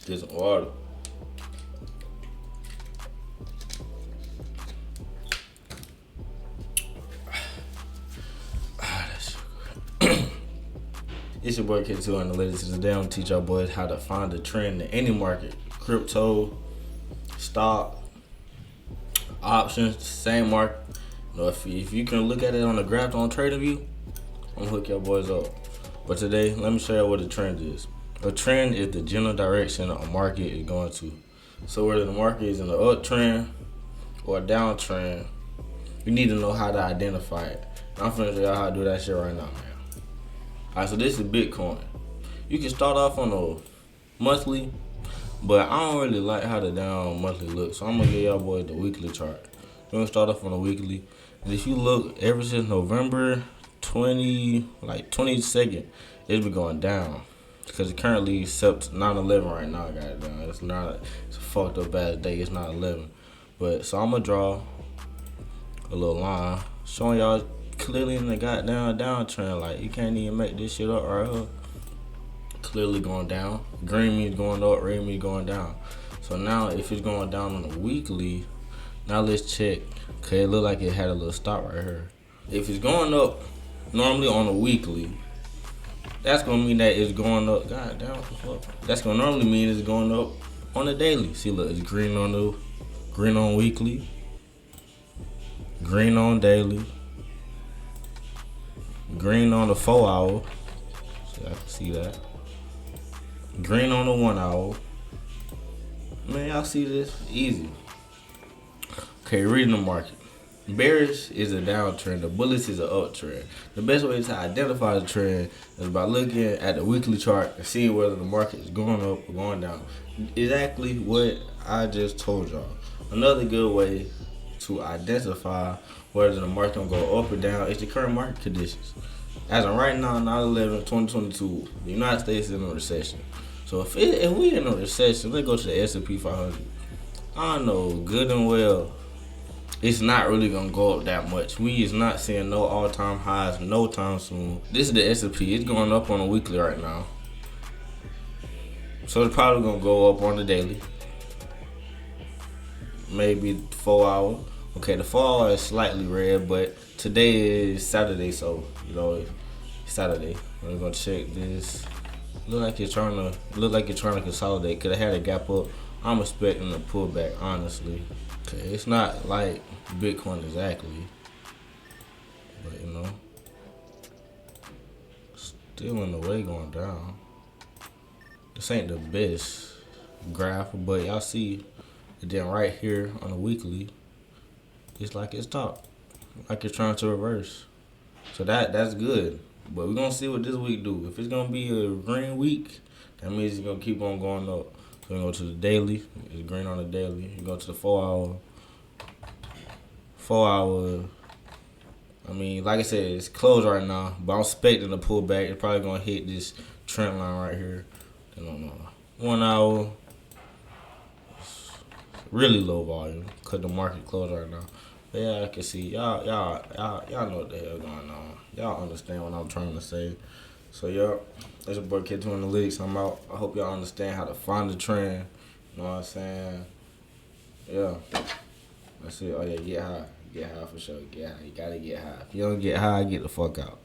Get some water. It's your boy K2 Analytics. Today I'm gonna teach y'all boys how to find a trend in any market. Crypto, stock, options, same market. You know, if you can look at it on the graph on TradingView, I'm gonna hook y'all boys up. But today, let me show you what a trend is. A trend is the general direction a market is going to. So whether the market is in an uptrend or a downtrend, you need to know how to identify it. I'm finna show y'all how to do that shit right now, man. Alright, so this is Bitcoin. You can start off on a monthly, but I don't really like how the down monthly looks. So I'm gonna give y'all boys the weekly chart. We're gonna start off on a weekly. And if you look, ever since November 22nd, it's been going down. Because it currently except 9/11 right now, goddamn. It's a fucked up ass day. It's not 11. But so I'm gonna draw a little line showing y'all clearly in the goddamn downtrend. Like, you can't even make this shit up right here. Clearly going down. Green means going up, red means going down. So now if it's going down on the weekly, now let's check. Okay, it look like it had a little stop right here. If it's going up normally on a weekly, that's gonna mean that it's going up. God damn, that's gonna normally mean it's going up on the daily. See, look, it's green on weekly, green on daily, green on the 4 hour. So I can see that. Green on the 1 hour. Man, y'all see this? Easy. Okay, reading the market. Bearish is a downtrend. The bullish is an uptrend. The best way to identify the trend is by looking at the weekly chart and seeing whether the market is going up or going down. Exactly what I just told y'all. Another good way to identify whether the market gonna go up or down is the current market conditions. As of right now, 9/11/2022, the United States is in a recession. So if we in a recession, let's go to the S&P 500. I know good and well it's not really gonna go up that much. We is not seeing no all-time highs no time soon. This is the S&P. It's going up on a weekly right now. So it's probably gonna go up on the daily. Maybe 4 hour. Okay, the 4 hour is slightly red, but today is Saturday, so it's Saturday. We're gonna check this. Look like you're trying to consolidate. Could have had a gap up. I'm expecting a pullback, honestly. Okay, it's not like Bitcoin exactly, but still in the way going down. This ain't the best graph, but y'all see, and then right here on the weekly, it's like it's top, like it's trying to reverse. So that's good. But we're gonna see what this week do. If it's gonna be a green week, that means it's gonna keep on going up. So we go to the daily. It's green on the daily. You go to the 4 hour. 4 hour. I mean, like I said, it's closed right now, but I'm expecting a pullback. It's probably gonna hit this trend line right here. I don't know. 1 hour. Really low volume because the market closed right now. But yeah, I can see y'all know what the hell going on. Y'all understand what I'm trying to say. So yeah, that's your boy K2 Analytics. I'm out. I hope y'all understand how to find the trend. You know what I'm saying? Yeah. That's it. Oh yeah, get high. Get high for sure. Get high. You gotta get high. If you don't get high, get the fuck out.